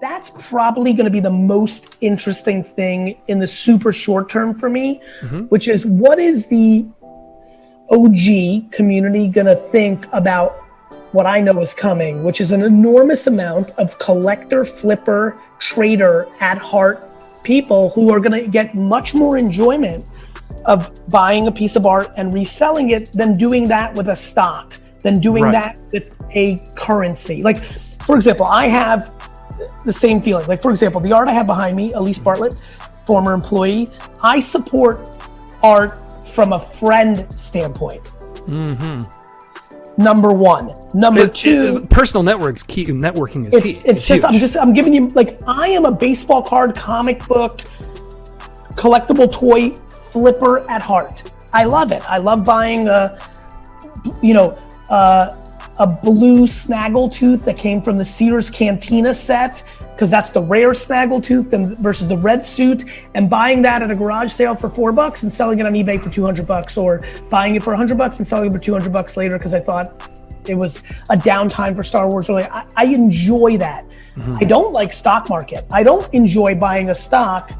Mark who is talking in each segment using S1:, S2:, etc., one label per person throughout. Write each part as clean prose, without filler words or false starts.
S1: that's probably going to be the most interesting thing in the super short term for me, which is what is the OG community going to think about what I know is coming, which is an enormous amount of collector, flipper, trader at heart people who are going to get much more enjoyment of buying a piece of art and reselling it than doing that with a stock, than doing that with a currency. Like, for example, I have the same feeling. Like, for example, the art I have behind me, Elise Bartlett, former employee, I support art from a friend standpoint. Number one. Number two,
S2: personal networking is key.
S1: It's just, I'm giving you, like, I am a baseball card, comic book, collectible toy flipper at heart. I love it. I love buying a blue snaggletooth that came from the Sears Cantina set, because that's the rare snaggletooth versus the red suit, and buying that at a garage sale for $4 and selling it on eBay for $200, or buying it for $100 and selling it for $200 later because I thought it was a downtime for Star Wars. I enjoy that. I don't like stock market. I don't enjoy buying a stock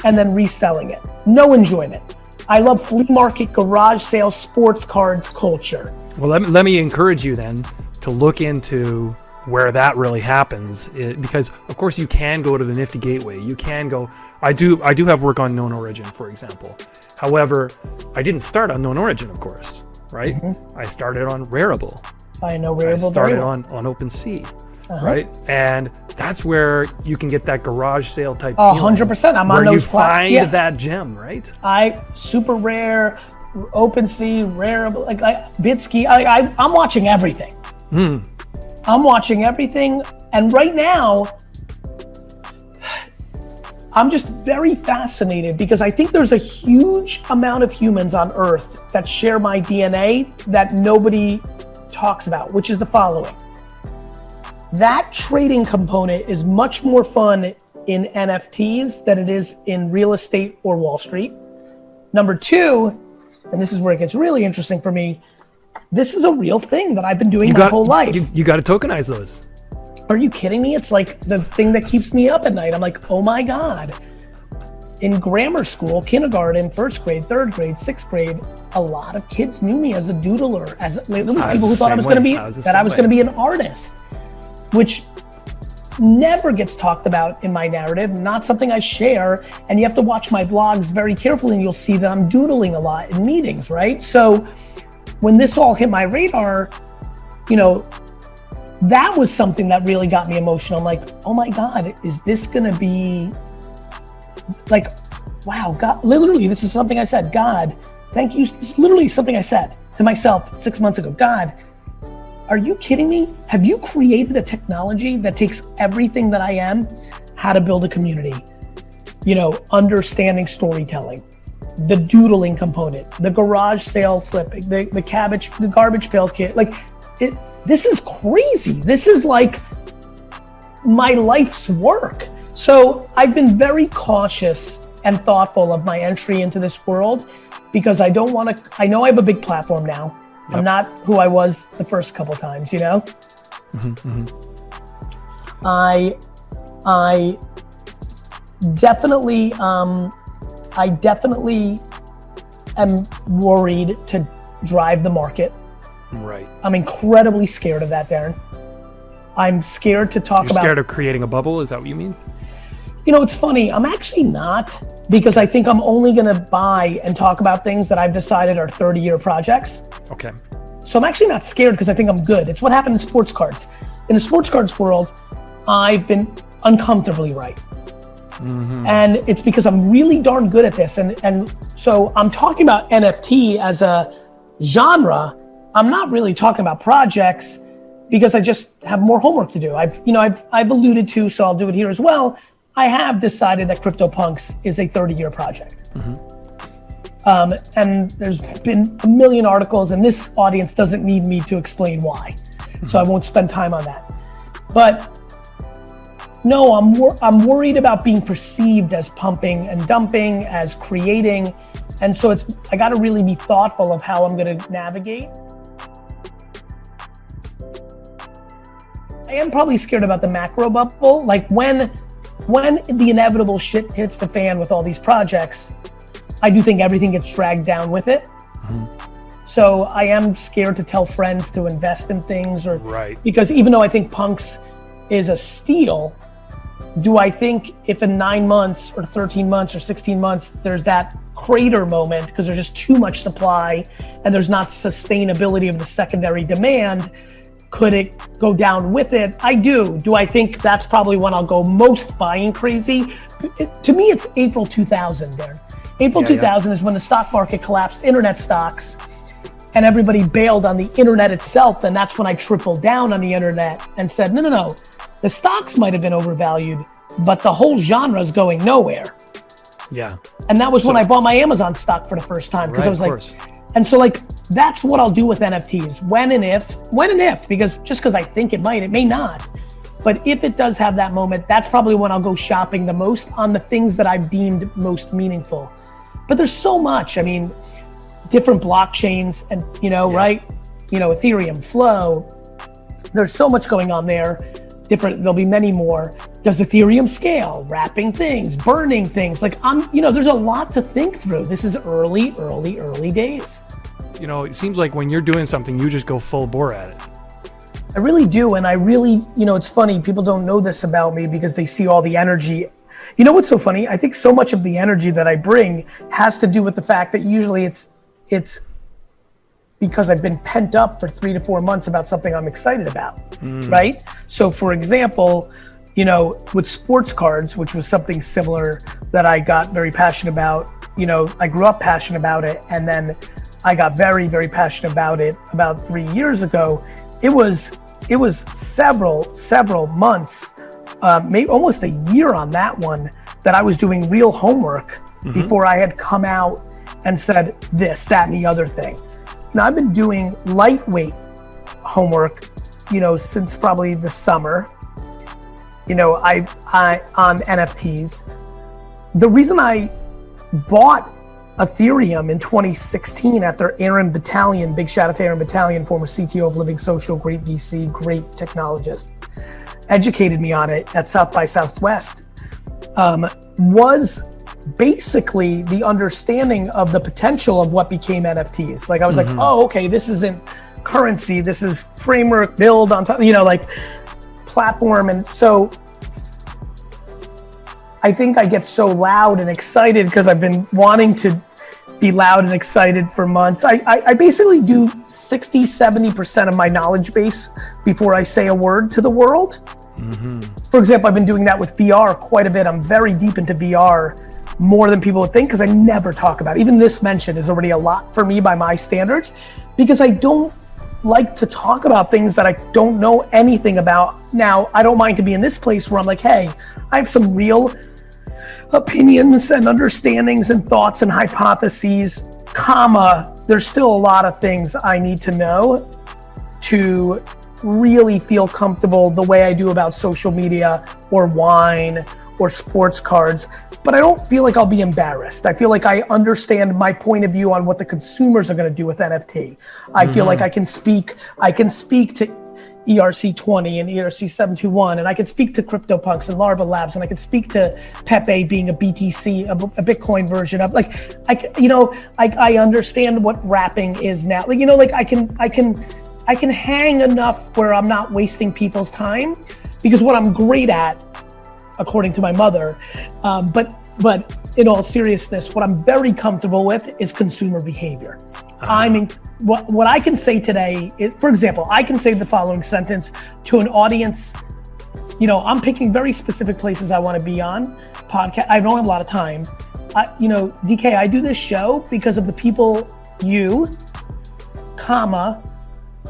S1: and then reselling it. No enjoyment. I love flea market, garage sale, sports cards culture.
S2: Well, let me encourage you then to look into where that really happens, because of course you can go to the Nifty Gateway. You can go. I do have work on known origin, for example. However, I didn't start on known origin, of course, right? I started on Rarible.
S1: I know Rarible.
S2: I started on OpenSea, right? And that's where you can get that garage sale type.
S1: 100%. I'm on those.
S2: Where you find that gem, right?
S1: Super rare, OpenSea, Rarible, like Bitsky. I'm watching everything. I'm watching everything, and right now, I'm just very fascinated because I think there's a huge amount of humans on Earth that share my DNA that nobody talks about, which is the following. That trading component is much more fun in NFTs than it is in real estate or Wall Street. Number two, and this is where it gets really interesting for me, this is a real thing that I've been doing my whole life.
S2: You got to tokenize those.
S1: Are you kidding me? It's like the thing that keeps me up at night. I'm like, oh my God. In grammar school, kindergarten, first grade, third grade, sixth grade, a lot of kids knew me as a doodler, as people who thought I was going to be an artist, which never gets talked about in my narrative, not something I share. And you have to watch my vlogs very carefully and you'll see that I'm doodling a lot in meetings, right? So when this all hit my radar, that was something that really got me emotional. I'm like, oh my God, is this gonna be like, wow, God, literally, this is something I said, God, thank you. This is literally something I said to myself 6 months ago. God, are you kidding me? Have you created a technology that takes everything that I am, how to build a community, understanding storytelling, the doodling component, the garage sale flipping, the garbage pail kit, this is crazy. This is like my life's work. So I've been very cautious and thoughtful of my entry into this world because I know I have a big platform now. Yep. I'm not who I was the first couple times, I definitely am worried to drive the market.
S2: Right.
S1: I'm incredibly scared of that, Darren. I'm scared to talk about.
S2: You're scared of creating a bubble? Is that what you mean?
S1: It's funny. I'm actually not, because I think I'm only going to buy and talk about things that I've decided are 30-year projects.
S2: Okay.
S1: So I'm actually not scared because I think I'm good. It's what happened in sports cards. In the sports cards world, I've been uncomfortably right. And it's because I'm really darn good at this. And so I'm talking about NFT as a genre. I'm not really talking about projects because I just have more homework to do. I've alluded to, so I'll do it here as well. I have decided that CryptoPunks is a 30-year project. And there's been a million articles, and this audience doesn't need me to explain why. So I won't spend time on that. But no, I'm worried about being perceived as pumping and dumping, as creating. And so I got to really be thoughtful of how I'm going to navigate. I am probably scared about the macro bubble. Like when the inevitable shit hits the fan with all these projects, I do think everything gets dragged down with it. So I am scared to tell friends to invest in things, or because even though I think Punks is a steal, do I think if in 9 months or 13 months or 16 months, there's that crater moment because there's just too much supply and there's not sustainability of the secondary demand, could it go down with it? I do. Do I think that's probably when I'll go most buying crazy? To me, it's April 2000, Darren. April 2000 is when the stock market collapsed, internet stocks, and everybody bailed on the internet itself. And that's when I tripled down on the internet and said, no. The stocks might have been overvalued, but the whole genre is going nowhere.
S2: Yeah.
S1: And that was when I bought my Amazon stock for the first time, because I was like, and so like, that's what I'll do with NFTs. When and if, because just because I think it might, it may not. But if it does have that moment, that's probably when I'll go shopping the most on the things that I've deemed most meaningful. But there's so much, I mean, different blockchains and, right? Ethereum, Flow, there's so much going on there. There'll be many more. Does Ethereum scale? Wrapping things, burning things. Like there's a lot to think through. This is early days.
S2: It seems like when you're doing something, you just go full bore at it.
S1: I really do. And I really, it's funny, people don't know this about me because they see all the energy. You know what's so funny? I think so much of the energy that I bring has to do with the fact that usually it's because I've been pent up for 3 to 4 months about something I'm excited about, right? So for example, with sports cards, which was something similar that I got very passionate about, I grew up passionate about it, and then I got very, very passionate about it about 3 years ago. It was several months, maybe almost a year on that one, that I was doing real homework before I had come out and said this, that, and the other thing. Now I've been doing lightweight homework, since probably the summer. I on NFTs. The reason I bought Ethereum in 2016 after Aaron Battalion, big shout out to Aaron Battalion, former CTO of Living Social, great VC, great technologist, educated me on it at South by Southwest, was basically the understanding of the potential of what became NFTs. Like I was like, oh, okay, this isn't currency, this is framework build on top, like platform. And so I think I get so loud and excited because I've been wanting to be loud and excited for months. I basically do 60-70% of my knowledge base before I say a word to the world. For example, I've been doing that with VR quite a bit. I'm very deep into VR, more than people would think, because I never talk about it. Even this mention is already a lot for me by my standards, because I don't like to talk about things that I don't know anything about. Now, I don't mind to be in this place where I'm like, hey, I have some real opinions and understandings and thoughts and hypotheses, there's still a lot of things I need to know to really feel comfortable the way I do about social media or wine or sports cards. But I don't feel like I'll be embarrassed. I feel like I understand my point of view on what the consumers are going to do with NFT. I feel like I can speak to ERC20 and ERC721, and I can speak to CryptoPunks and Larva Labs, and I can speak to Pepe being a BTC, a Bitcoin version of, I understand what wrapping is now. I can hang enough where I'm not wasting people's time, because what I'm great at, according to my mother, but in all seriousness, what I'm very comfortable with is consumer behavior. What I can say today is, for example, I can say the following sentence to an audience. I'm picking very specific places I want to be on. Podcast. I don't have a lot of time. DK, I do this show because of the people,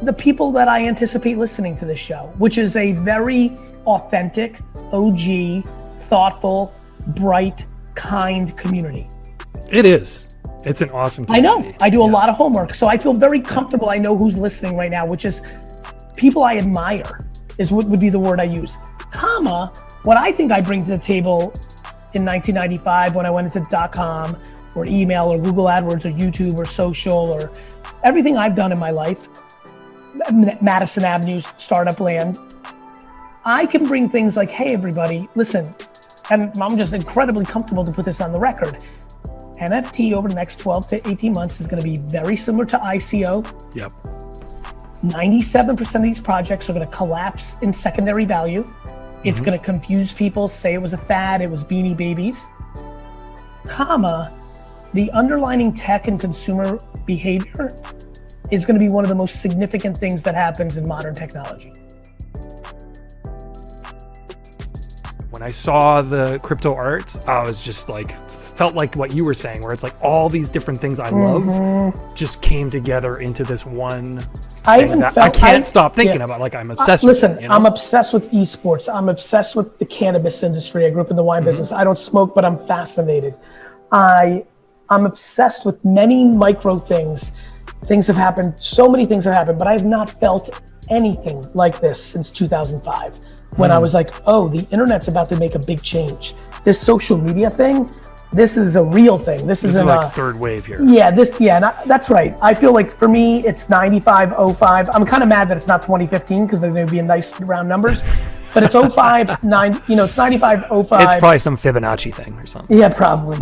S1: the people that I anticipate listening to this show, which is a very authentic, OG, thoughtful, bright, kind community.
S2: It is. It's an awesome community.
S1: I know. I do a lot of homework, so I feel very comfortable. I know who's listening right now, which is people I admire, is what would be the word I use. What I think I bring to the table in 1995 when I went into .com or email or Google AdWords or YouTube or social or everything I've done in my life, Madison Avenue's startup land, I can bring things like, hey, everybody, listen, and I'm just incredibly comfortable to put this on the record. NFT over the next 12 to 18 months is going to be very similar to ICO.
S2: Yep.
S1: 97% of these projects are going to collapse in secondary value. It's going to confuse people, say it was a fad, it was Beanie Babies, comma, the underlying tech and consumer behavior is going to be one of the most significant things that happens in modern technology.
S2: When I saw the crypto art, I was just like, felt like what you were saying, where it's like all these different things I love just came together into this one thing that I can't stop thinking about. Like I'm obsessed with it, you know?
S1: I'm obsessed with esports. I'm obsessed with the cannabis industry. I grew up in the wine business. I don't smoke, but I'm fascinated. I'm obsessed with many micro things. Things have happened, so many things have happened, but I've not felt anything like this since 2005. When I was like, oh, the internet's about to make a big change. This social media thing, this is a real thing. This isn't
S2: like third wave here.
S1: Yeah, that's right. I feel like for me, it's 95, 05. I'm kind of mad that it's not 2015 because then there'd be a nice round numbers. But it's 05, 9, you know, it's 95, 05.
S2: It's probably some Fibonacci thing or something.
S1: Yeah, probably.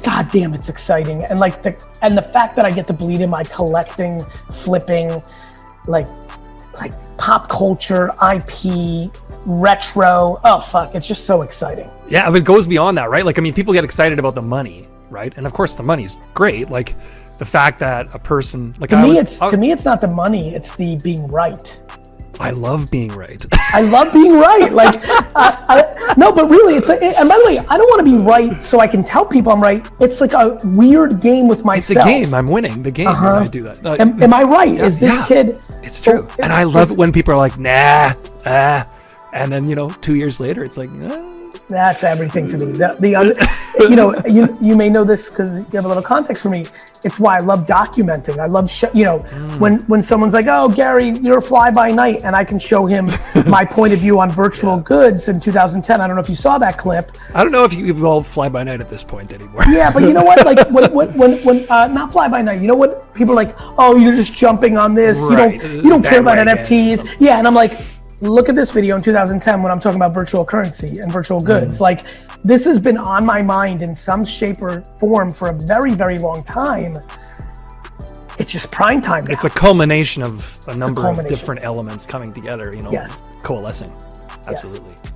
S1: God damn, it's exciting. And like the fact that I get to bleed in my collecting, flipping, like pop culture, IP, retro. Oh fuck, it's just so exciting.
S2: Yeah, but it goes beyond that, right? Like, I mean, people get excited about the money, right? And of course the money's great. Like the fact that a person like
S1: to me it's not the money, it's the being right.
S2: I love being right.
S1: I love being right. Like, no, but really, and by the way, I don't want to be right so I can tell people I'm right. It's like a weird game with myself.
S2: It's a game. I'm winning the game when I do that.
S1: Am I right? Yeah, is this kid?
S2: It's true. And I love it when people are like, nah, and then, 2 years later, it's like,
S1: That's everything to me. You may know this because you have a little context for me. It's why I love documenting. I love, when someone's like, oh, Gary, you're a fly by night, and I can show him my point of view on virtual goods in 2010. I don't know if you saw that clip.
S2: I don't know if you all fly by night at this point anymore.
S1: Yeah, but you know what? Like when not fly by night, you know what? People are like, oh, you're just jumping on this.
S2: Right.
S1: You don't care about NFTs. Yeah, and I'm like, look at this video in 2010 when I'm talking about virtual currency and virtual goods. Like, this has been on my mind in some shape or form for a very, very long time. It's just prime time now.
S2: It's a culmination of a number of different elements coming together, coalescing. Absolutely. Yes.